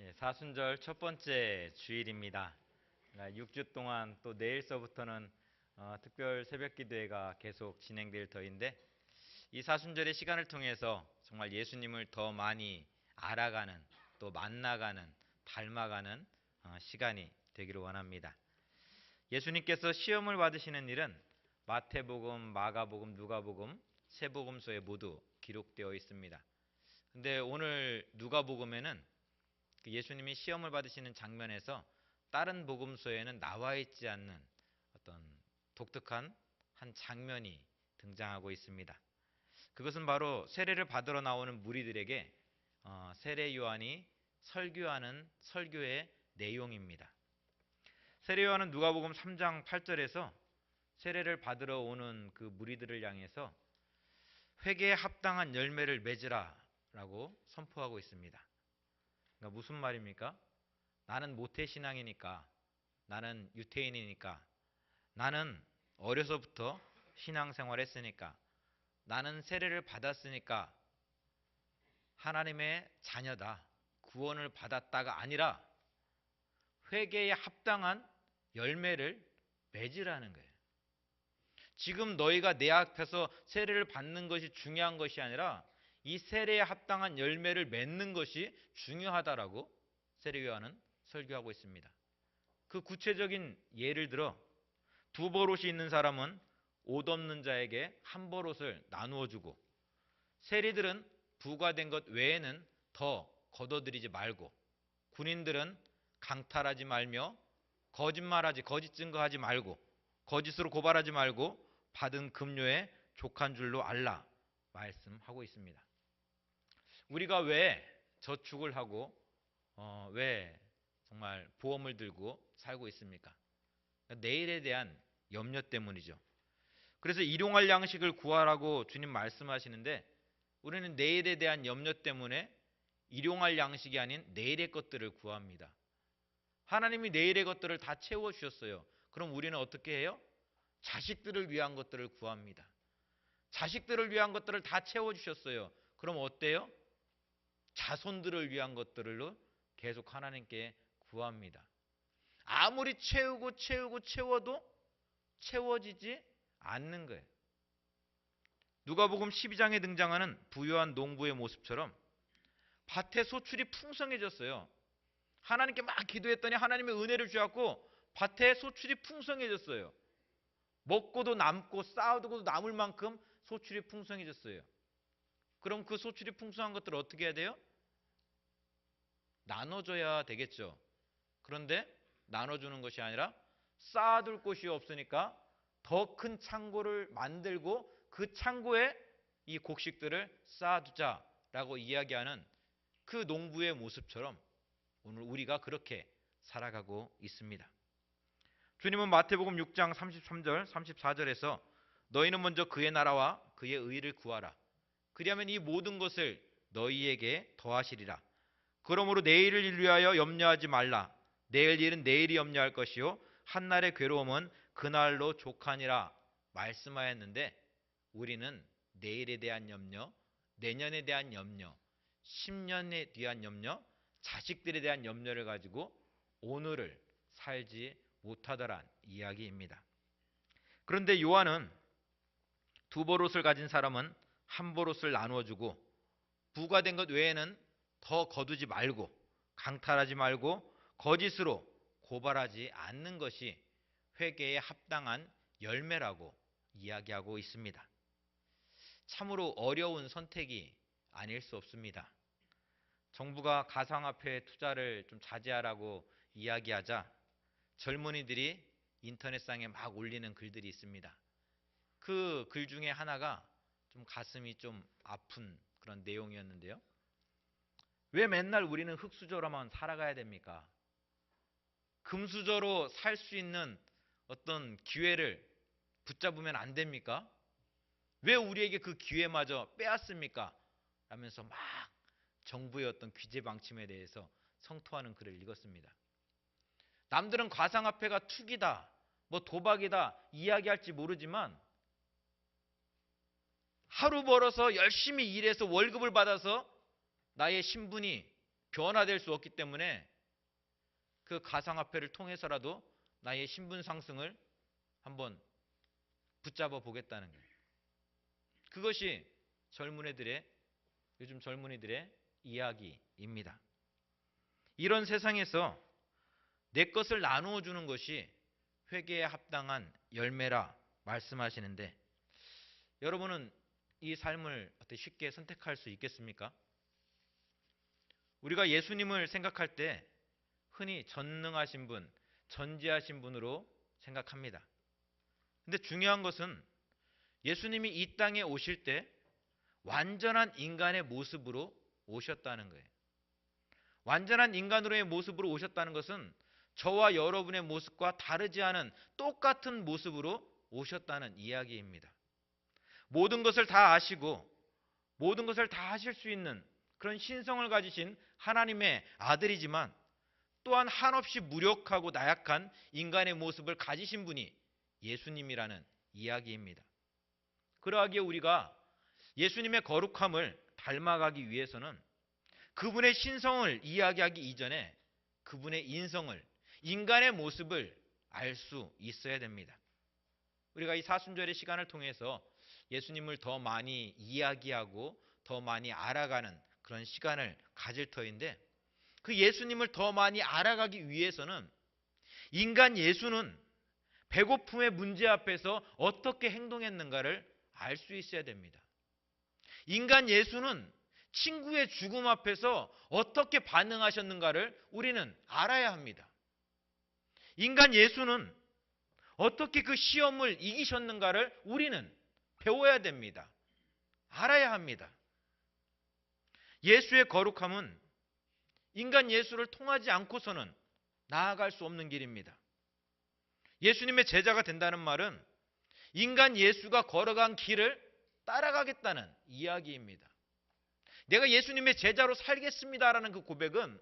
사순절 첫 번째 주일입니다. 6주 동안 또 내일서부터는 특별 새벽 기도회가 계속 진행될 터인데 이 사순절의 시간을 통해서 정말 예수님을 더 많이 알아가는 또 만나가는 닮아가는 시간이 되기를 원합니다. 예수님께서 시험을 받으시는 일은 마태복음, 마가복음, 누가복음 세 복음서에 모두 기록되어 있습니다. 근데 오늘 누가복음에는 예수님이 시험을 받으시는 장면에서 다른 복음서에는 나와 있지 않는 어떤 독특한 한 장면이 등장하고 있습니다. 그것은 바로 세례를 받으러 나오는 무리들에게 세례 요한이 설교하는 설교의 내용입니다. 세례 요한은 누가복음 3장 8절에서 세례를 받으러 오는 그 무리들을 향해서 회개에 합당한 열매를 맺으라라고 선포하고 있습니다. 그러니까 무슨 말입니까? 나는 모태신앙이니까, 나는 유태인이니까, 나는 어려서부터 신앙생활 했으니까, 나는 세례를 받았으니까 하나님의 자녀다, 구원을 받았다가 아니라 회개에 합당한 열매를 맺으라는 거예요. 지금 너희가 내 앞에서 세례를 받는 것이 중요한 것이 아니라 이 세례에 합당한 열매를 맺는 것이 중요하다라고 세례 요한은 설교하고 있습니다. 그 구체적인 예를 들어 두 버롯이 있는 사람은 옷 없는 자에게 한 버롯을 나누어 주고 세리들은 부과된 것 외에는 더 거둬들이지 말고 군인들은 강탈하지 말며 거짓말하지 거짓 증거하지 말고 거짓으로 고발하지 말고 받은 급료에 족한 줄로 알라 말씀하고 있습니다. 우리가 왜 저축을 하고 왜 정말 보험을 들고 살고 있습니까? 내일에 대한 염려 때문이죠. 그래서 일용할 양식을 구하라고 주님 말씀하시는데 우리는 내일에 대한 염려 때문에 일용할 양식이 아닌 내일의 것들을 구합니다. 하나님이 내일의 것들을 다 채워주셨어요. 그럼 우리는 어떻게 해요? 자식들을 위한 것들을 구합니다. 자식들을 위한 것들을 다 채워주셨어요. 그럼 어때요? 자손들을 위한 것들로 계속 하나님께 구합니다. 아무리 채워도 채워지지 않는 거예요. 누가복음 12장에 등장하는 부유한 농부의 모습처럼 밭에 소출이 풍성해졌어요. 하나님께 막 기도했더니 하나님의 은혜를 주었고 밭에 소출이 풍성해졌어요. 먹고도 남고 쌓아두고도 남을 만큼 소출이 풍성해졌어요. 그럼 그 소출이 풍성한 것들을 어떻게 해야 돼요? 나눠줘야 되겠죠. 그런데 나눠주는 것이 아니라 쌓아둘 곳이 없으니까 더 큰 창고를 만들고 그 창고에 이 곡식들을 쌓아두자라고 이야기하는 그 농부의 모습처럼 오늘 우리가 그렇게 살아가고 있습니다. 주님은 마태복음 6장 33절 34절에서 너희는 먼저 그의 나라와 그의 의를 구하라. 그리하면 이 모든 것을 너희에게 더하시리라. 그러므로 내일을 위하여 염려하지 말라. 내일 일은 내일이 염려할 것이요 한날의 괴로움은 그날로 족하니라 말씀하였는데 우리는 내일에 대한 염려, 내년에 대한 염려, 10년에 대한 염려, 자식들에 대한 염려를 가지고 오늘을 살지 못하더란 이야기입니다. 그런데 요한은 두 버롯을 가진 사람은 한 버롯을 나누어 주고 부과된 것 외에는 더 거두지 말고 강탈하지 말고 거짓으로 고발하지 않는 것이 회개에 합당한 열매라고 이야기하고 있습니다. 참으로 어려운 선택이 아닐 수 없습니다. 정부가 가상화폐 투자를 좀 자제하라고 이야기하자 젊은이들이 인터넷상에 막 올리는 글들이 있습니다. 그 글 중에 하나가 좀 가슴이 좀 아픈 그런 내용이었는데요. 왜 맨날 우리는 흙수저로만 살아가야 됩니까? 금수저로 살 수 있는 어떤 기회를 붙잡으면 안 됩니까? 왜 우리에게 그 기회마저 빼앗습니까? 라면서 막 정부의 어떤 규제 방침에 대해서 성토하는 글을 읽었습니다. 남들은 가상화폐가 투기다, 뭐 도박이다 이야기할지 모르지만 하루 벌어서 열심히 일해서 월급을 받아서 나의 신분이 변화될 수 없기 때문에 그 가상화폐를 통해서라도 나의 신분 상승을 한번 붙잡아 보겠다는 거예요. 그것이 요즘 젊은이들의 이야기입니다. 이런 세상에서 내 것을 나누어 주는 것이 회개에 합당한 열매라 말씀하시는데, 여러분은 이 삶을 어떻게 쉽게 선택할 수 있겠습니까? 우리가 예수님을 생각할 때 흔히 전능하신 분, 전지하신 분으로 생각합니다. 근데 중요한 것은 예수님이 이 땅에 오실 때 완전한 인간의 모습으로 오셨다는 거예요. 완전한 인간으로의 모습으로 오셨다는 것은 저와 여러분의 모습과 다르지 않은 똑같은 모습으로 오셨다는 이야기입니다. 모든 것을 다 아시고 모든 것을 다 하실 수 있는 그런 신성을 가지신 하나님의 아들이지만 또한 한없이 무력하고 나약한 인간의 모습을 가지신 분이 예수님이라는 이야기입니다. 그러하기에 우리가 예수님의 거룩함을 닮아가기 위해서는 그분의 신성을 이야기하기 이전에 그분의 인성을, 인간의 모습을 알 수 있어야 됩니다. 우리가 이 사순절의 시간을 통해서 예수님을 더 많이 이야기하고 더 많이 알아가는 그런 시간을 가질 터인데, 그 예수님을 더 많이 알아가기 위해서는 인간 예수는 배고픔의 문제 앞에서 어떻게 행동했는가를 알 수 있어야 됩니다. 인간 예수는 친구의 죽음 앞에서 어떻게 반응하셨는가를 우리는 알아야 합니다. 인간 예수는 어떻게 그 시험을 이기셨는가를 우리는 배워야 됩니다. 알아야 합니다. 예수의 거룩함은 인간 예수를 통하지 않고서는 나아갈 수 없는 길입니다. 예수님의 제자가 된다는 말은 인간 예수가 걸어간 길을 따라가겠다는 이야기입니다. 내가 예수님의 제자로 살겠습니다라는 그 고백은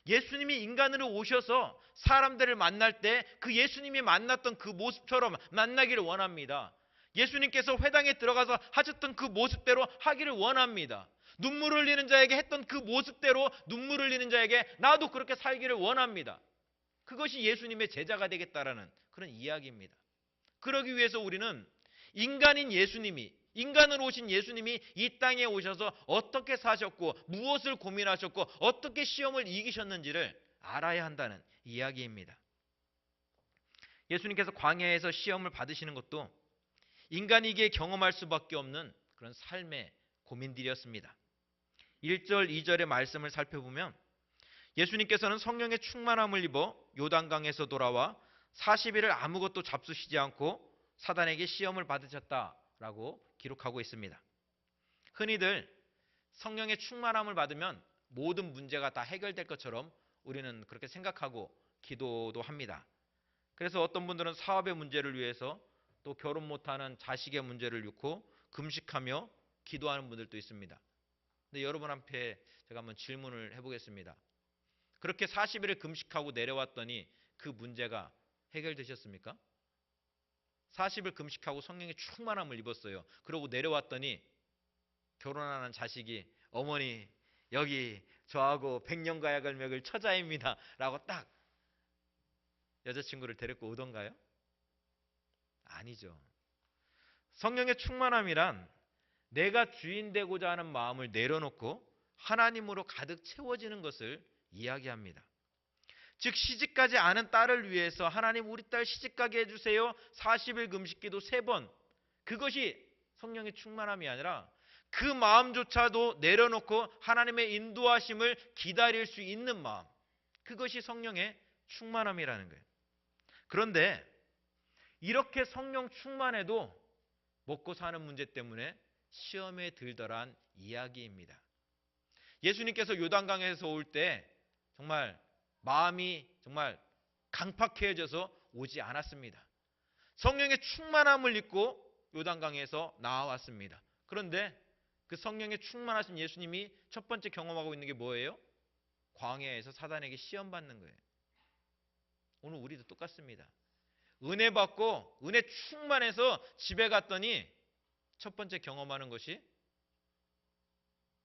예수님이 인간으로 오셔서 사람들을 만날 때 그 예수님이 만났던 그 모습처럼 만나기를 원합니다. 예수님께서 회당에 들어가서 하셨던 그 모습대로 하기를 원합니다. 눈물 흘리는 자에게 했던 그 모습대로 눈물 흘리는 자에게 나도 그렇게 살기를 원합니다. 그것이 예수님의 제자가 되겠다라는 그런 이야기입니다. 그러기 위해서 우리는 인간인 예수님이, 인간으로 오신 예수님이 이 땅에 오셔서 어떻게 사셨고 무엇을 고민하셨고 어떻게 시험을 이기셨는지를 알아야 한다는 이야기입니다. 예수님께서 광야에서 시험을 받으시는 것도 인간이기에 경험할 수밖에 없는 그런 삶의 고민들이었습니다. 1절, 2절의 말씀을 살펴보면 예수님께서는 성령의 충만함을 입어 요단강에서 돌아와 40일을 아무것도 잡수시지 않고 사단에게 시험을 받으셨다라고 기록하고 있습니다. 흔히들 성령의 충만함을 받으면 모든 문제가 다 해결될 것처럼 우리는 그렇게 생각하고 기도도 합니다. 그래서 어떤 분들은 사업의 문제를 위해서 또 결혼 못하는 자식의 문제를 놓고 금식하며 기도하는 분들도 있습니다. 근데 여러분 앞에 제가 한번 질문을 해보겠습니다. 그렇게 40일을 금식하고 내려왔더니 그 문제가 해결되셨습니까? 40일 금식하고 성령의 충만함을 입었어요. 그러고 내려왔더니 결혼하는 자식이 어머니 여기 저하고 100년 가약을 맺을 처자입니다 라고 딱 여자친구를 데리고 오던가요? 아니죠. 성령의 충만함이란 내가 주인 되고자 하는 마음을 내려놓고 하나님으로 가득 채워지는 것을 이야기합니다. 즉 시집가지 않은 딸을 위해서 하나님 우리 딸 시집가게 해주세요. 40일 금식기도 3번. 그것이 성령의 충만함이 아니라 그 마음조차도 내려놓고 하나님의 인도하심을 기다릴 수 있는 마음. 그것이 성령의 충만함이라는 거예요. 그런데 이렇게 성령 충만해도 먹고 사는 문제 때문에 시험에 들더란 이야기입니다. 예수님께서 요단강에서 올 때 정말 마음이 정말 강팍해져서 오지 않았습니다. 성령의 충만함을 입고 요단강에서 나와왔습니다. 그런데 그 성령의 충만하신 예수님이 첫 번째 경험하고 있는 게 뭐예요? 광야에서 사단에게 시험 받는 거예요. 오늘 우리도 똑같습니다. 은혜 받고 은혜 충만해서 집에 갔더니 첫 번째 경험하는 것이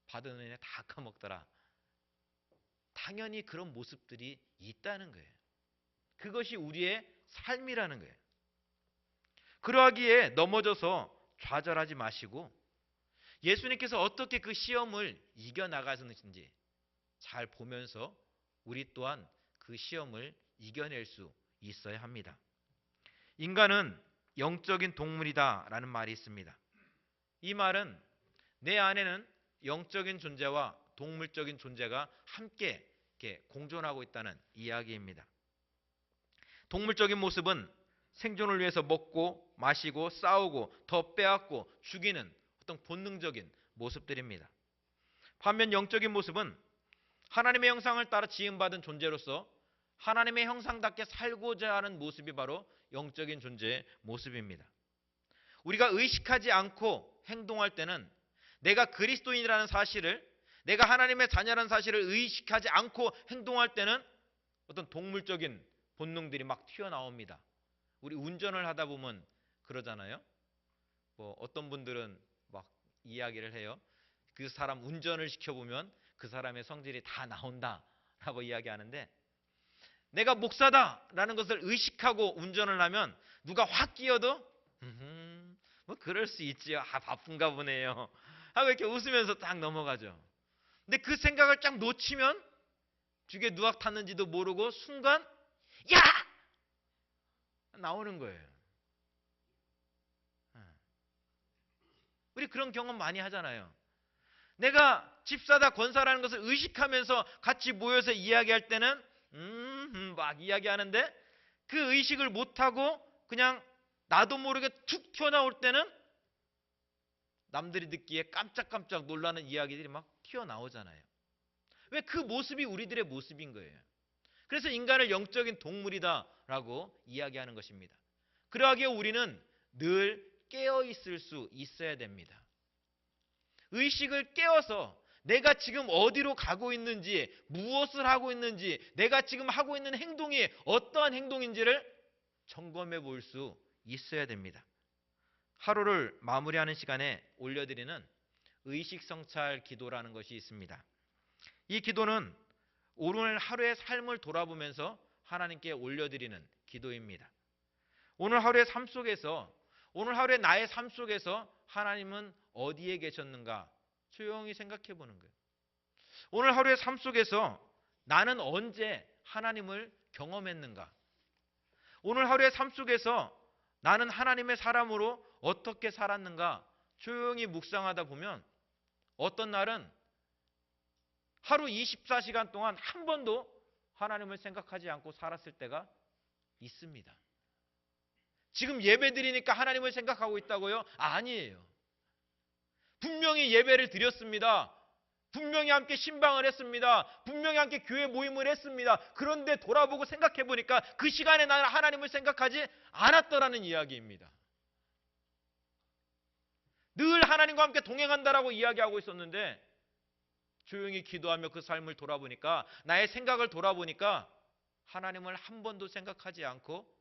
받은 은혜 다 까먹더라. 당연히 그런 모습들이 있다는 거예요. 그것이 우리의 삶이라는 거예요. 그러하기에 넘어져서 좌절하지 마시고 예수님께서 어떻게 그 시험을 이겨나가셨는지 잘 보면서 우리 또한 그 시험을 이겨낼 수 있어야 합니다. 인간은 영적인 동물이다라는 말이 있습니다. 이 말은 내 안에는 영적인 존재와 동물적인 존재가 함께 이렇게 공존하고 있다는 이야기입니다. 동물적인 모습은 생존을 위해서 먹고 마시고 싸우고 더 빼앗고 죽이는 어떤 본능적인 모습들입니다. 반면 영적인 모습은 하나님의 형상을 따라 지음받은 존재로서 하나님의 형상답게 살고자 하는 모습이 바로 영적인 존재의 모습입니다. 우리가 의식하지 않고 행동할 때는 내가 그리스도인이라는 사실을, 내가 하나님의 자녀라는 사실을 의식하지 않고 행동할 때는 어떤 동물적인 본능들이 막 튀어나옵니다. 우리 운전을 하다 보면 그러잖아요. 어떤 분들은 막 이야기를 해요. 그 사람 운전을 시켜보면 그 사람의 성질이 다 나온다라고 이야기하는데, 내가 목사다라는 것을 의식하고 운전을 하면 누가 확 끼어도 뭐 그럴 수 있지요. 바쁜가 보네요 하고 이렇게 웃으면서 딱 넘어가죠. 근데 그 생각을 쫙 놓치면 뒤에 누가 탔는지도 모르고 순간 야! 나오는 거예요. 우리 그런 경험 많이 하잖아요. 내가 집사다 권사라는 것을 의식하면서 같이 모여서 이야기할 때는 막 이야기하는데, 그 의식을 못하고 그냥 나도 모르게 툭 튀어나올 때는 남들이 듣기에 깜짝깜짝 놀라는 이야기들이 막 튀어나오잖아요. 왜? 그 모습이 우리들의 모습인 거예요. 그래서 인간을 영적인 동물이다라고 이야기하는 것입니다. 그러하기에 우리는 늘 깨어있을 수 있어야 됩니다. 의식을 깨워서 내가 지금 어디로 가고 있는지, 무엇을 하고 있는지, 내가 지금 하고 있는 행동이 어떠한 행동인지를 점검해 볼 수 있어야 됩니다. 하루를 마무리하는 시간에 올려드리는 의식 성찰 기도라는 것이 있습니다. 이 기도는 오늘 하루의 삶을 돌아보면서 하나님께 올려드리는 기도입니다. 오늘 하루의 삶 속에서, 오늘 하루의 나의 삶 속에서 하나님은 어디에 계셨는가 조용히 생각해 보는 거예요. 오늘 하루의 삶 속에서 나는 언제 하나님을 경험했는가? 오늘 하루의 삶 속에서 나는 하나님의 사람으로 어떻게 살았는가 조용히 묵상하다 보면 어떤 날은 하루 24시간 동안 한 번도 하나님을 생각하지 않고 살았을 때가 있습니다. 지금 예배 드리니까 하나님을 생각하고 있다고요? 아니에요. 분명히 예배를 드렸습니다. 분명히 함께 신방을 했습니다. 분명히 함께 교회 모임을 했습니다. 그런데 돌아보고 생각해 보니까 그 시간에 나는 하나님을 생각하지 않았더라는 이야기입니다. 늘 하나님과 함께 동행한다라고 이야기하고 있었는데 조용히 기도하며 그 삶을 돌아보니까, 나의 생각을 돌아보니까 하나님을 한 번도 생각하지 않고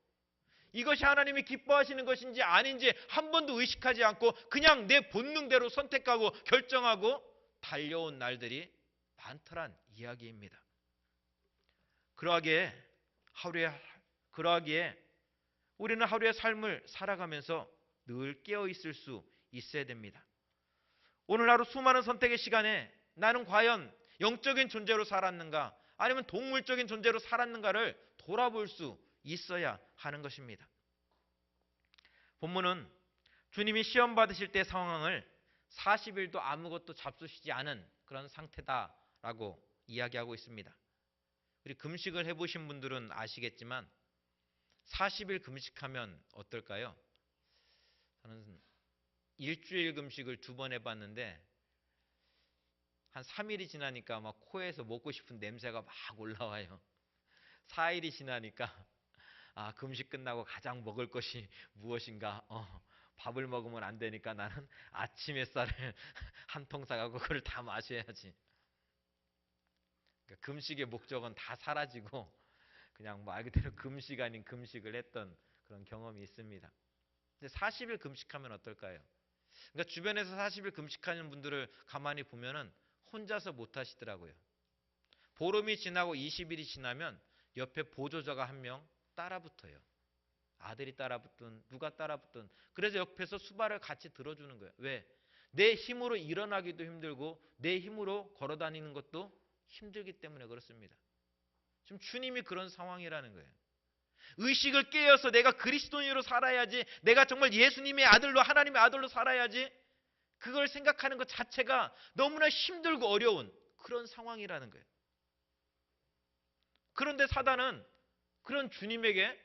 이것이 하나님이 기뻐하시는 것인지 아닌지 한 번도 의식하지 않고 그냥 내 본능대로 선택하고 결정하고 달려온 날들이 많더란 이야기입니다. 그러하기에 우리는 하루의 삶을 살아가면서 늘 깨어있을 수 있어야 됩니다. 오늘 하루 수많은 선택의 시간에 나는 과연 영적인 존재로 살았는가 아니면 동물적인 존재로 살았는가를 돌아볼 수 있어야 하는 것입니다. 본문은 주님이 시험 받으실 때 상황을 40일도 아무것도 잡수시지 않은 그런 상태다라고 이야기하고 있습니다. 우리 금식을 해보신 분들은 아시겠지만 40일 금식하면 어떨까요? 저는 일주일 금식을 2번 해봤는데 한 3일이 지나니까 막 코에서 먹고 싶은 냄새가 막 올라와요. 4일이 지나니까 금식 끝나고 가장 먹을 것이 무엇인가? 밥을 먹으면 안 되니까 나는 아침 햇살을 한 통 사가고 그걸 다 마셔야지. 그러니까 금식의 목적은 다 사라지고 그냥 말 그대로 금식 아닌 금식을 했던 그런 경험이 있습니다. 근데 40일 금식하면 어떨까요? 그러니까 주변에서 40일 금식하는 분들을 가만히 보면은 혼자서 못 하시더라고요. 보름이 지나고 20일이 지나면 옆에 보조자가 한 명 따라붙어요. 아들이 따라붙든 누가 따라붙든. 그래서 옆에서 수발을 같이 들어주는 거예요. 왜? 내 힘으로 일어나기도 힘들고 내 힘으로 걸어다니는 것도 힘들기 때문에 그렇습니다. 지금 주님이 그런 상황이라는 거예요. 의식을 깨어서 내가 그리스도인으로 살아야지, 내가 정말 예수님의 아들로, 하나님의 아들로 살아야지, 그걸 생각하는 것 자체가 너무나 힘들고 어려운 그런 상황이라는 거예요. 그런데 사단은 그런 주님에게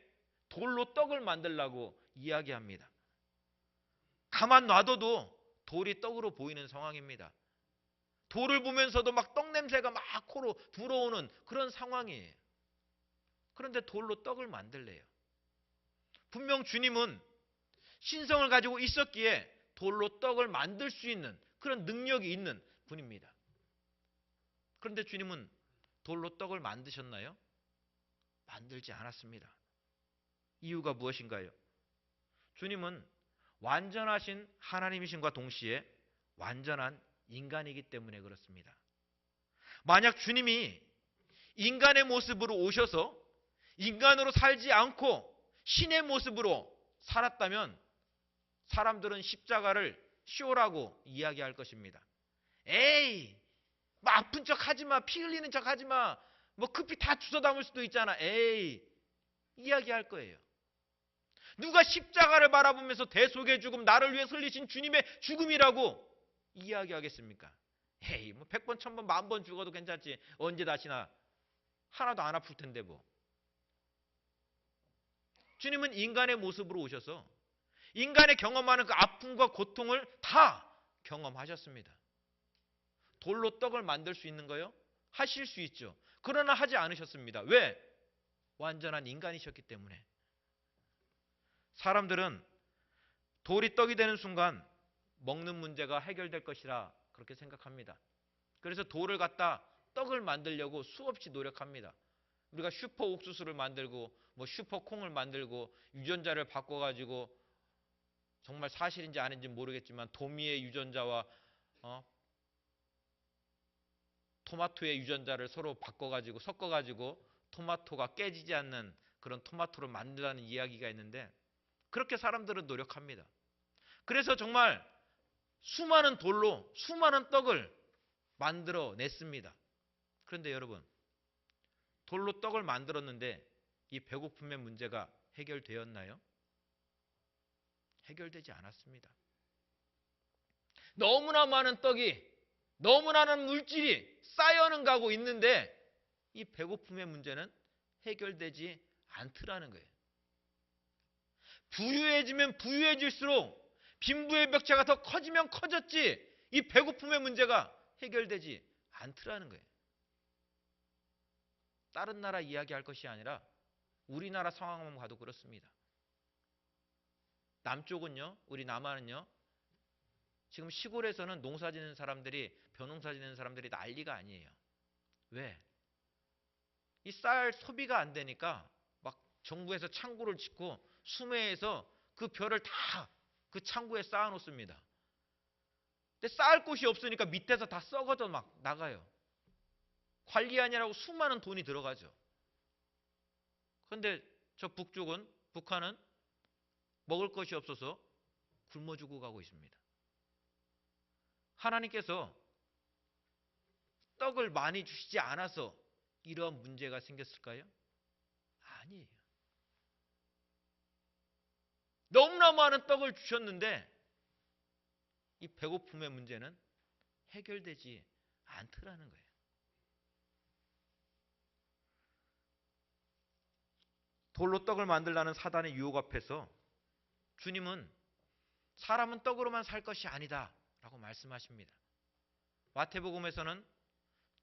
돌로 떡을 만들라고 이야기합니다. 가만 놔둬도 돌이 떡으로 보이는 상황입니다. 돌을 보면서도 막 떡 냄새가 막 코로 들어오는 그런 상황이에요. 그런데 돌로 떡을 만들래요. 분명 주님은 신성을 가지고 있었기에 돌로 떡을 만들 수 있는 그런 능력이 있는 분입니다. 그런데 주님은 돌로 떡을 만드셨나요? 만들지 않았습니다. 이유가 무엇인가요? 주님은 완전하신 하나님이신과 동시에 완전한 인간이기 때문에 그렇습니다. 만약 주님이 인간의 모습으로 오셔서 인간으로 살지 않고 신의 모습으로 살았다면 사람들은 십자가를 쇼라고 이야기할 것입니다. 에이, 뭐 아픈 척 하지 마, 피 흘리는 척 하지 마, 뭐 급히 다 주워 담을 수도 있잖아. 에이, 이야기할 거예요. 누가 십자가를 바라보면서 대속의 죽음, 나를 위해 흘리신 주님의 죽음이라고 이야기하겠습니까? 에이, 뭐 100번, 1000번, 10,000번 죽어도 괜찮지. 언제 다시나 하나도 안 아플 텐데 뭐. 주님은 인간의 모습으로 오셔서 인간의 경험하는 그 아픔과 고통을 다 경험하셨습니다. 돌로 떡을 만들 수 있는 거요? 하실 수 있죠. 그러나 하지 않으셨습니다. 왜? 완전한 인간이셨기 때문에. 사람들은 돌이 떡이 되는 순간 먹는 문제가 해결될 것이라 그렇게 생각합니다. 그래서 돌을 갖다 떡을 만들려고 수없이 노력합니다. 우리가 슈퍼 옥수수를 만들고 뭐 슈퍼 콩을 만들고 유전자를 바꿔가지고 정말 사실인지 아닌지 모르겠지만 도미의 유전자와 토마토의 유전자를 서로 바꿔가지고 섞어가지고 토마토가 깨지지 않는 그런 토마토를 만들라는 이야기가 있는데 그렇게 사람들은 노력합니다. 그래서 정말 수많은 돌로 수많은 떡을 만들어 냈습니다. 그런데 여러분, 돌로 떡을 만들었는데 이 배고픔의 문제가 해결되었나요? 해결되지 않았습니다. 너무나 많은 떡이, 너무나 많은 물질이 쌓여는 가고 있는데 이 배고픔의 문제는 해결되지 않더라는 거예요. 부유해지면 부유해질수록 빈부의 벽차가 더 커지면 커졌지 이 배고픔의 문제가 해결되지 않더라는 거예요. 다른 나라 이야기할 것이 아니라 우리나라 상황만 봐도 그렇습니다. 남쪽은요, 우리 남한은요, 지금 시골에서는 농사 짓는 사람들이, 벼농사 짓는 사람들이 난리가 아니에요. 왜? 이 쌀 소비가 안 되니까 막 정부에서 창고를 짓고 수매에서 그 벼를 다 그 창고에 쌓아 놓습니다. 근데 쌓을 곳이 없으니까 밑에서 다 썩어져 막 나가요. 관리하느라고 수많은 돈이 들어가죠. 그런데 저 북쪽은, 북한은 먹을 것이 없어서 굶어 죽어 가고 있습니다. 하나님께서 떡을 많이 주시지 않아서 이러한 문제가 생겼을까요? 아니에요. 너무나 많은 떡을 주셨는데 이 배고픔의 문제는 해결되지 않더라는 거예요. 돌로 떡을 만들라는 사단의 유혹 앞에서 주님은 사람은 떡으로만 살 것이 아니다 라고 말씀하십니다. 마태복음에서는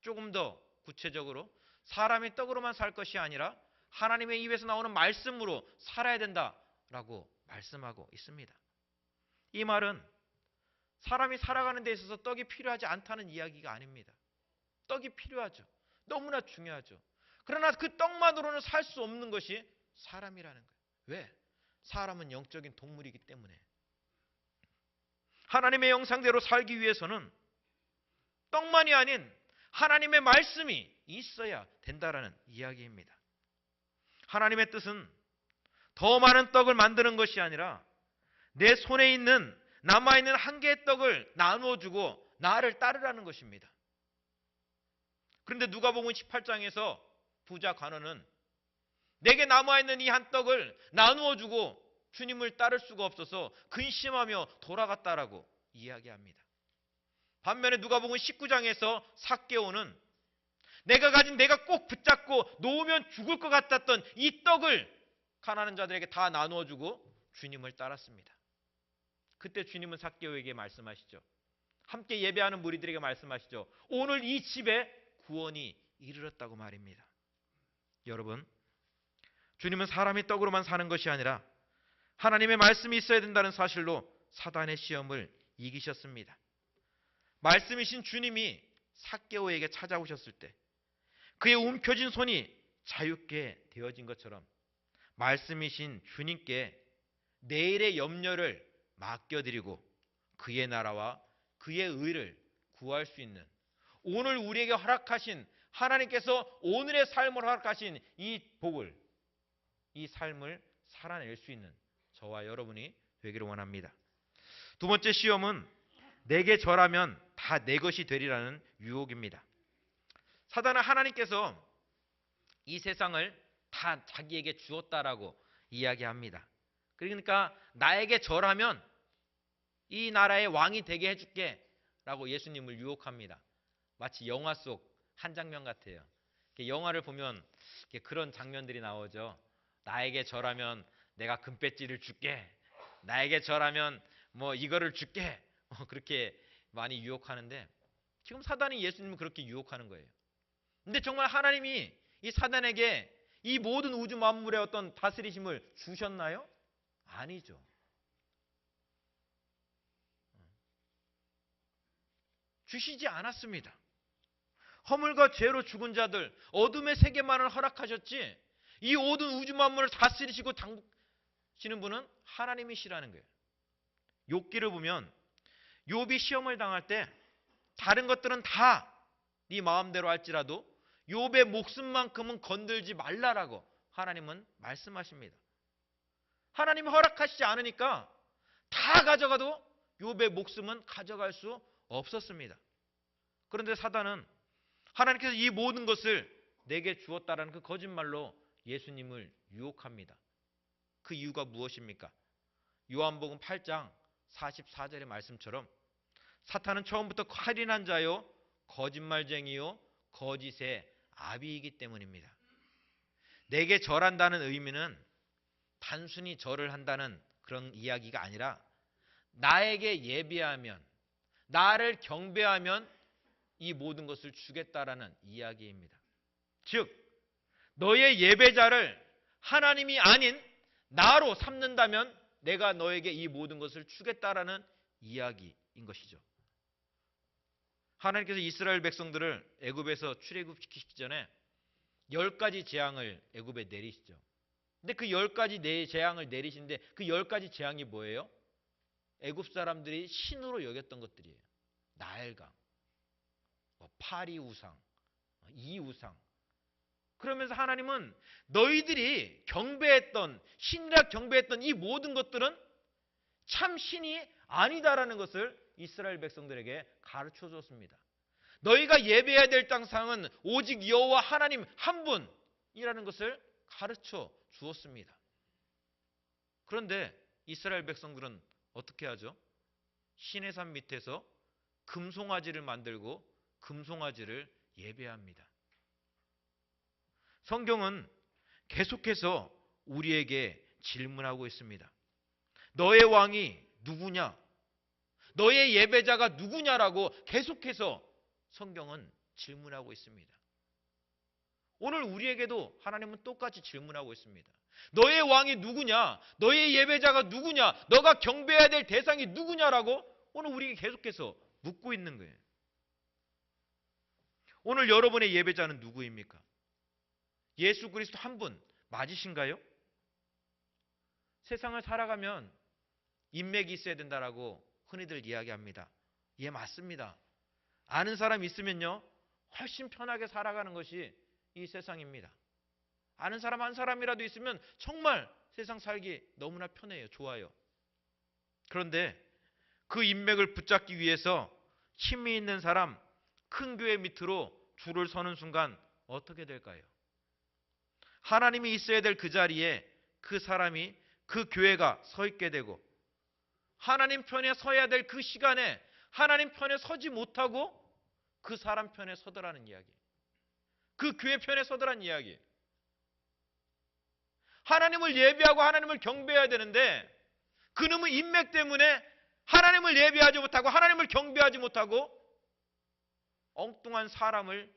조금 더 구체적으로 사람이 떡으로만 살 것이 아니라 하나님의 입에서 나오는 말씀으로 살아야 된다라고 말씀하고 있습니다. 이 말은 사람이 살아가는 데 있어서 떡이 필요하지 않다는 이야기가 아닙니다. 떡이 필요하죠. 너무나 중요하죠. 그러나 그 떡만으로는 살 수 없는 것이 사람이라는 거예요. 왜? 사람은 영적인 동물이기 때문에. 하나님의 형상대로 살기 위해서는 떡만이 아닌 하나님의 말씀이 있어야 된다라는 이야기입니다. 하나님의 뜻은 더 많은 떡을 만드는 것이 아니라 내 손에 있는 남아있는 한 개의 떡을 나누어주고 나를 따르라는 것입니다. 그런데 누가복음 18장에서 부자 관원은 내게 남아있는 이 한 떡을 나누어주고 주님을 따를 수가 없어서 근심하며 돌아갔다라고 이야기합니다. 반면에 누가복음 19장에서 삭개오는 내가 꼭 붙잡고 놓으면 죽을 것 같았던 이 떡을 가난한 자들에게 다 나누어주고 주님을 따랐습니다. 그때 주님은 삭개오에게 말씀하시죠. 함께 예배하는 무리들에게 말씀하시죠. 오늘 이 집에 구원이 이르렀다고 말입니다. 여러분, 주님은 사람이 떡으로만 사는 것이 아니라 하나님의 말씀이 있어야 된다는 사실로 사단의 시험을 이기셨습니다. 말씀이신 주님이 삭개오에게 찾아오셨을 때 그의 움켜진 손이 자유케 되어진 것처럼 말씀이신 주님께 내일의 염려를 맡겨드리고 그의 나라와 그의 의를 구할 수 있는, 오늘 우리에게 허락하신, 하나님께서 오늘의 삶을 허락하신 이 복을, 이 삶을 살아낼 수 있는 저와 여러분이 되기를 원합니다. 두 번째 시험은 내게 절하면 다 내 것이 되리라는 유혹입니다. 사단은 하나님께서 이 세상을 다 자기에게 주었다라고 이야기합니다. 그러니까 나에게 절하면 이 나라의 왕이 되게 해줄게 라고 예수님을 유혹합니다. 마치 영화 속 한 장면 같아요. 영화를 보면 그런 장면들이 나오죠. 나에게 절하면 내가 금배지를 줄게, 나에게 절하면 뭐 이거를 줄게, 그렇게 많이 유혹하는데 지금 사단이 예수님을 그렇게 유혹하는 거예요. 근데 정말 하나님이 이 사단에게 이 모든 우주 만물의 어떤 다스리심을 주셨나요? 아니죠. 주시지 않았습니다. 허물과 죄로 죽은 자들, 어둠의 세계만을 허락하셨지 이 모든 우주 만물을 다스리시고 당시는 분은 하나님이시라는 거예요. 욥기를 보면 욥이 시험을 당할 때 다른 것들은 다 네 마음대로 할지라도 욥의 목숨만큼은 건들지 말라라고 하나님은 말씀하십니다. 하나님이 허락하시지 않으니까 다 가져가도 욥의 목숨은 가져갈 수 없었습니다. 그런데 사단은 하나님께서 이 모든 것을 내게 주었다라는 그 거짓말로 예수님을 유혹합니다. 그 이유가 무엇입니까? 요한복음 8장 44절의 말씀처럼 사탄은 처음부터 칼인한 자요 거짓말쟁이요 거짓의 아비이기 때문입니다. 내게 절한다는 의미는 단순히 절을 한다는 그런 이야기가 아니라 나에게 예배하면, 나를 경배하면 이 모든 것을 주겠다라는 이야기입니다. 즉 너의 예배자를 하나님이 아닌 나로 삼는다면 내가 너에게 이 모든 것을 주겠다라는 이야기인 것이죠. 하나님께서 이스라엘 백성들을 애굽에서 출애굽시키기 전에 10가지 재앙을 애굽에 내리시죠. 근데 그 10가지 재앙을 내리시는데 그 10가지 재앙이 뭐예요? 애굽 사람들이 신으로 여겼던 것들이에요. 나일강, 파리 우상, 이 우상. 그러면서 하나님은 너희들이 경배했던, 신이라 경배했던 이 모든 것들은 참 신이 아니다라는 것을 이스라엘 백성들에게 가르쳐 줬습니다. 너희가 예배해야 될 땅상은 오직 여호와 하나님 한 분이라는 것을 가르쳐 주었습니다. 그런데 이스라엘 백성들은 어떻게 하죠? 신의 산 밑에서 금송아지를 만들고 금송아지를 예배합니다. 성경은 계속해서 우리에게 질문하고 있습니다. 너의 왕이 누구냐? 너의 예배자가 누구냐라고 계속해서 성경은 질문하고 있습니다. 오늘 우리에게도 하나님은 똑같이 질문하고 있습니다. 너의 왕이 누구냐? 너의 예배자가 누구냐? 너가 경배해야 될 대상이 누구냐라고 오늘 우리에게 계속해서 묻고 있는 거예요. 오늘 여러분의 예배자는 누구입니까? 예수 그리스도 한 분 맞으신가요? 세상을 살아가면 인맥이 있어야 된다라고 흔히들 이야기합니다. 예, 맞습니다. 아는 사람 있으면요 훨씬 편하게 살아가는 것이 이 세상입니다. 아는 사람 한 사람이라도 있으면 정말 세상 살기 너무나 편해요. 좋아요. 그런데 그 인맥을 붙잡기 위해서 힘이 있는 사람, 큰 교회 밑으로 줄을 서는 순간 어떻게 될까요? 하나님이 있어야 될 그 자리에 그 사람이, 그 교회가 서 있게 되고, 하나님 편에 서야 될 그 시간에 하나님 편에 서지 못하고 그 사람 편에 서더라는 이야기. 그 교회 편에 서더라는 이야기. 하나님을 예배하고 하나님을 경배해야 되는데 그놈의 인맥 때문에 하나님을 예배하지 못하고 하나님을 경배하지 못하고 엉뚱한 사람을,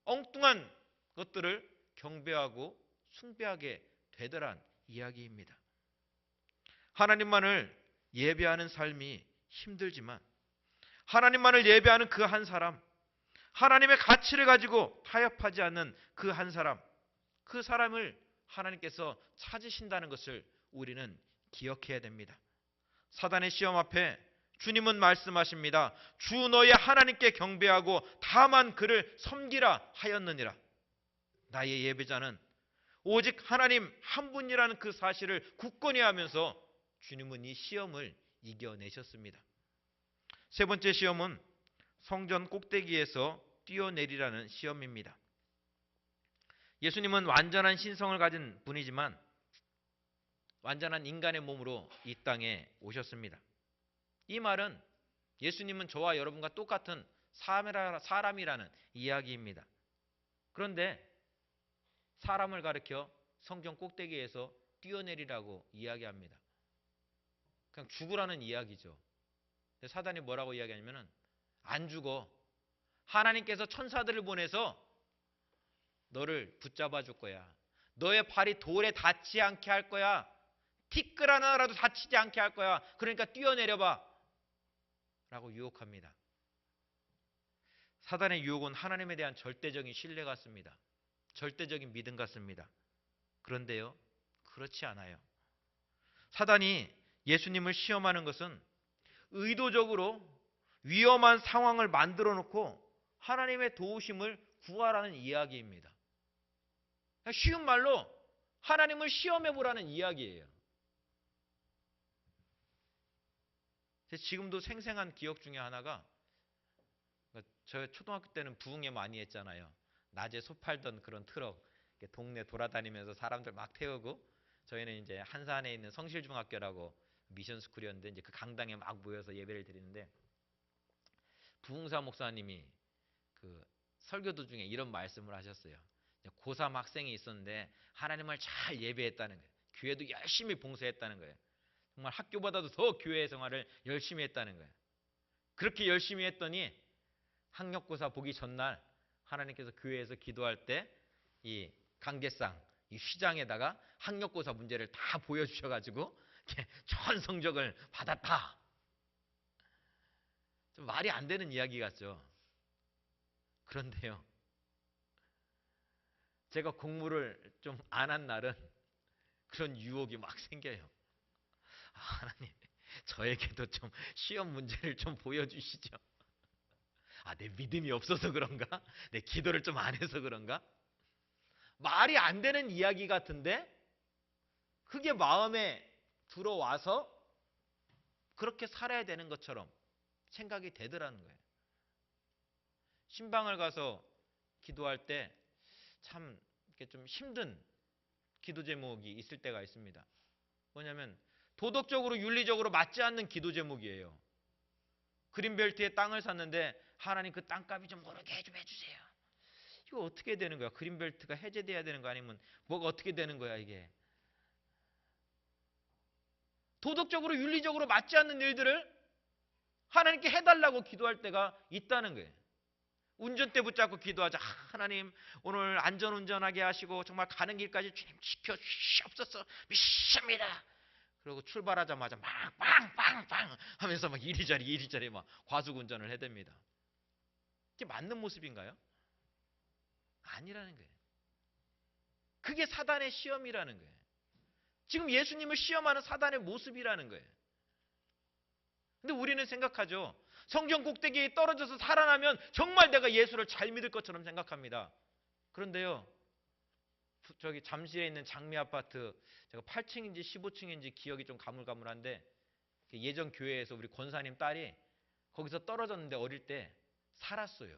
엉뚱한 것들을 경배하고 숭배하게 되더란 이야기입니다. 하나님만을 예배하는 삶이 힘들지만 하나님만을 예배하는 그 한 사람, 하나님의 가치를 가지고 타협하지 않는 그 한 사람, 그 사람을 하나님께서 찾으신다는 것을 우리는 기억해야 됩니다. 사단의 시험 앞에 주님은 말씀하십니다. 주 너의 하나님께 경배하고 다만 그를 섬기라 하였느니라. 나의 예배자는 오직 하나님 한 분이라는 그 사실을 굳건히 하면서 주님은 이 시험을 이겨내셨습니다. 세 번째 시험은 성전 꼭대기에서 뛰어내리라는 시험입니다. 예수님은 완전한 신성을 가진 분이지만 완전한 인간의 몸으로 이 땅에 오셨습니다. 이 말은 예수님은 저와 여러분과 똑같은 사람이라는 이야기입니다. 그런데 사람을 가리켜 성전 꼭대기에서 뛰어내리라고 이야기합니다. 그냥 죽으라는 이야기죠. 사단이 뭐라고 이야기하냐면은 안 죽어. 하나님께서 천사들을 보내서 너를 붙잡아 줄 거야. 너의 발이 돌에 닿지 않게 할 거야. 티끌 하나라도 다치지 않게 할 거야. 그러니까 뛰어내려봐 라고 유혹합니다. 사단의 유혹은 하나님에 대한 절대적인 신뢰 같습니다. 절대적인 믿음 같습니다. 그런데요, 그렇지 않아요. 사단이 예수님을 시험하는 것은 의도적으로 위험한 상황을 만들어 놓고 하나님의 도우심을 구하라는 이야기입니다. 쉬운 말로 하나님을 시험해 보라는 이야기예요. 지금도 생생한 기억 중에 하나가, 저 초등학교 때는 부흥회 많이 했잖아요. 낮에 소 팔던 그런 트럭 동네 돌아다니면서 사람들 막 태우고, 저희는 이제 한산에 있는 성실중학교라고 미션 스쿨이었는데 이제 그 강당에 막 모여서 예배를 드리는데, 부흥사 목사님이 그 설교 도중에 이런 말씀을 하셨어요. 고3 학생이 있었는데 하나님을 잘 예배했다는 거예요. 교회도 열심히 봉사했다는 거예요. 정말 학교보다도 더 교회 생활을 열심히 했다는 거예요. 그렇게 열심히 했더니 학력고사 보기 전날 하나님께서 교회에서 기도할 때 이 강제상, 이 휘장에다가 학력고사 문제를 다 보여주셔가지고 좋은 성적을 받았다. 좀 말이 안 되는 이야기 같죠. 그런데요, 제가 공부를 좀 안 한 날은 그런 유혹이 막 생겨요. 하나님, 저에게도 좀 시험 문제를 좀 보여주시죠. 내 믿음이 없어서 그런가? 내 기도를 좀 안 해서 그런가? 말이 안 되는 이야기 같은데 그게 마음에 들어와서 그렇게 살아야 되는 것처럼 생각이 되더라는 거예요. 신방을 가서 기도할 때 참 이렇게 좀 힘든 기도 제목이 있을 때가 있습니다. 뭐냐면 도덕적으로 윤리적으로 맞지 않는 기도 제목이에요. 그린벨트에 땅을 샀는데 하나님 그 땅값이 좀 오르게 좀 해주세요. 이거 어떻게 되는 거야? 그린벨트가 해제돼야 되는 거 아니면 뭐가 어떻게 되는 거야 이게? 도덕적으로 윤리적으로 맞지 않는 일들을 하나님께 해달라고 기도할 때가 있다는 거예요. 운전대 붙잡고 기도하자. 하나님 오늘 안전운전하게 하시고 정말 가는 길까지 주님 지켜주시옵소서 믿습니다. 그리고 출발하자마자 막 빵빵빵 하면서 막 이리저리 막 과속운전을 해댑니다. 이게 맞는 모습인가요? 아니라는 거예요. 그게 사단의 시험이라는 거예요. 지금 예수님을 시험하는 사단의 모습이라는 거예요. 근데 우리는 생각하죠. 성전 꼭대기에 떨어져서 살아나면 정말 내가 예수를 잘 믿을 것처럼 생각합니다. 그런데요, 저기 잠실에 있는 장미 아파트, 제가 8층인지 15층인지 기억이 좀 가물가물한데, 예전 교회에서 우리 권사님 딸이 거기서 떨어졌는데 어릴 때 살았어요.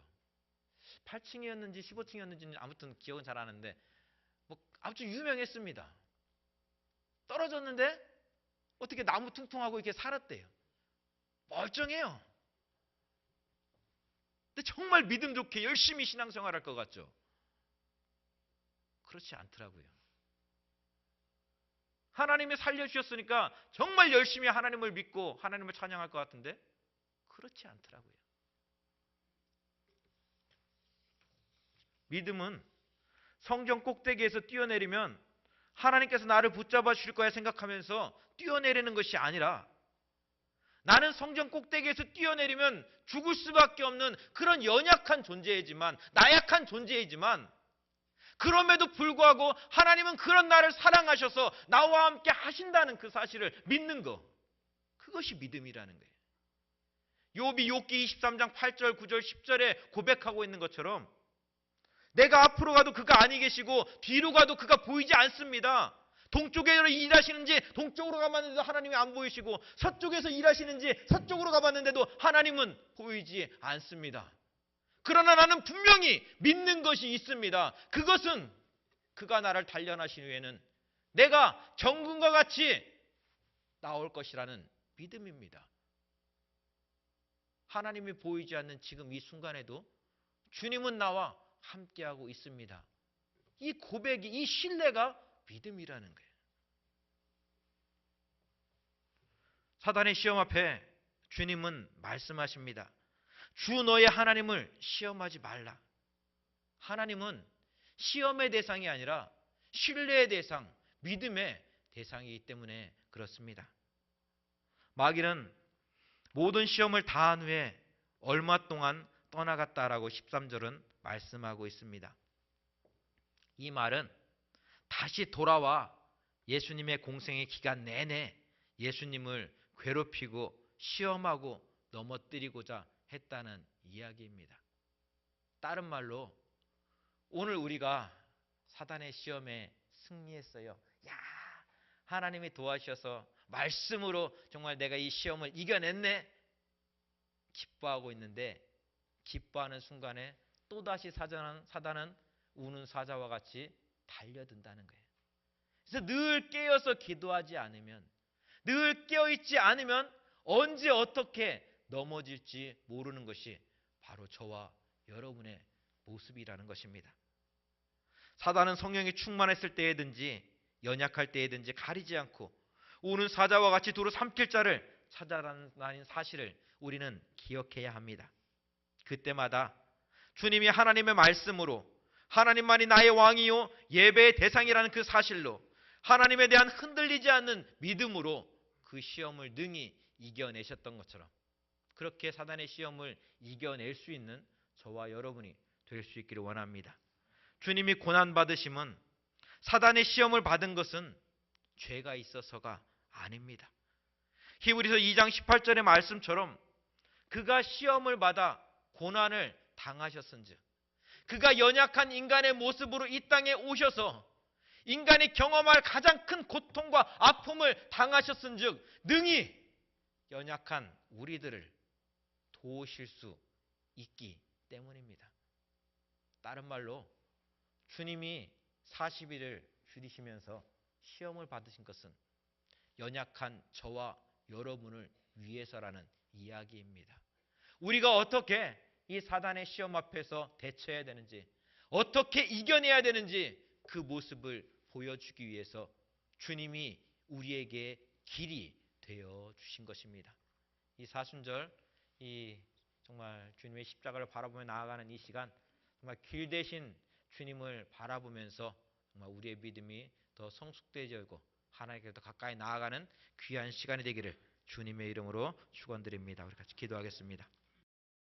8층이었는지 15층이었는지 아무튼 기억은 잘 안 나는데 뭐 아주 유명했습니다. 떨어졌는데 어떻게 나무 퉁퉁하고 이렇게 살았대요. 멀쩡해요. 근데 정말 믿음 좋게 열심히 신앙생활할 것 같죠? 그렇지 않더라고요. 하나님이 살려주셨으니까 정말 열심히 하나님을 믿고 하나님을 찬양할 것 같은데 그렇지 않더라고요. 믿음은 성전 꼭대기에서 뛰어내리면 하나님께서 나를 붙잡아 주실 거야 생각하면서 뛰어내리는 것이 아니라, 나는 성전 꼭대기에서 뛰어내리면 죽을 수밖에 없는 그런 연약한 존재이지만, 나약한 존재이지만, 그럼에도 불구하고 하나님은 그런 나를 사랑하셔서 나와 함께 하신다는 그 사실을 믿는 것, 그것이 믿음이라는 거예요. 욥이 욥기 23장 8절 9절 10절에 고백하고 있는 것처럼, 내가 앞으로 가도 그가 아니 계시고 뒤로 가도 그가 보이지 않습니다. 동쪽에서 일하시는지 동쪽으로 가봤는데도 하나님이 안 보이시고, 서쪽에서 일하시는지 서쪽으로 가봤는데도 하나님은 보이지 않습니다. 그러나 나는 분명히 믿는 것이 있습니다. 그것은 그가 나를 단련하신 후에는 내가 정금과 같이 나올 것이라는 믿음입니다. 하나님이 보이지 않는 지금 이 순간에도 주님은 나와 함께하고 있습니다. 이 고백이, 이 신뢰가 믿음이라는 거예요. 사단의 시험 앞에 주님은 말씀하십니다. 주 너의 하나님을 시험하지 말라. 하나님은 시험의 대상이 아니라 신뢰의 대상, 믿음의 대상이기 때문에 그렇습니다. 마귀는 모든 시험을 다한 후에 얼마 동안 떠나갔다라고 13절은 말씀하고 있습니다. 이 말은 다시 돌아와 예수님의 공생의 기간 내내 예수님을 괴롭히고 시험하고 넘어뜨리고자 했다는 이야기입니다. 다른 말로, 오늘 우리가 사단의 시험에 승리했어요. 야, 하나님이 도와주셔서 말씀으로 정말 내가 이 시험을 이겨냈네, 기뻐하고 있는데, 기뻐하는 순간에 또다시 사단은 우는 사자와 같이 달려든다는 거예요. 그래서 늘 깨어서 기도하지 않으면, 늘 깨어있지 않으면 언제 어떻게 넘어질지 모르는 것이 바로 저와 여러분의 모습이라는 것입니다. 사단은 성령이 충만했을 때에든지 연약할 때에든지 가리지 않고 우는 사자와 같이 두루 삼킬 자를 찾아다니는 사실을 우리는 기억해야 합니다. 그때마다 주님이 하나님의 말씀으로 하나님만이 나의 왕이요 예배의 대상이라는 그 사실로 하나님에 대한 흔들리지 않는 믿음으로 그 시험을 능히 이겨내셨던 것처럼, 그렇게 사단의 시험을 이겨낼 수 있는 저와 여러분이 될 수 있기를 원합니다. 주님이 고난받으심은 사단의 시험을 받은 것은 죄가 있어서가 아닙니다. 히브리서 2장 18절의 말씀처럼 그가 시험을 받아 고난을 당하셨은즉, 그가 연약한 인간의 모습으로 이 땅에 오셔서 인간이 경험할 가장 큰 고통과 아픔을 당하셨은즉 능히 연약한 우리들을 도우실 수 있기 때문입니다. 다른 말로 주님이 40일을 줄이시면서 시험을 받으신 것은 연약한 저와 여러분을 위해서라는 이야기입니다. 우리가 어떻게 이 사단의 시험 앞에서 대처해야 되는지, 어떻게 이겨내야 되는지 그 모습을 보여주기 위해서 주님이 우리에게 길이 되어 주신 것입니다. 이 사순절, 이 정말 주님의 십자가를 바라보며 나아가는 이 시간, 정말 길 대신 주님을 바라보면서 정말 우리의 믿음이 더 성숙되어지고 하나님께 더 가까이 나아가는 귀한 시간이 되기를 주님의 이름으로 축원드립니다. 우리 같이 기도하겠습니다.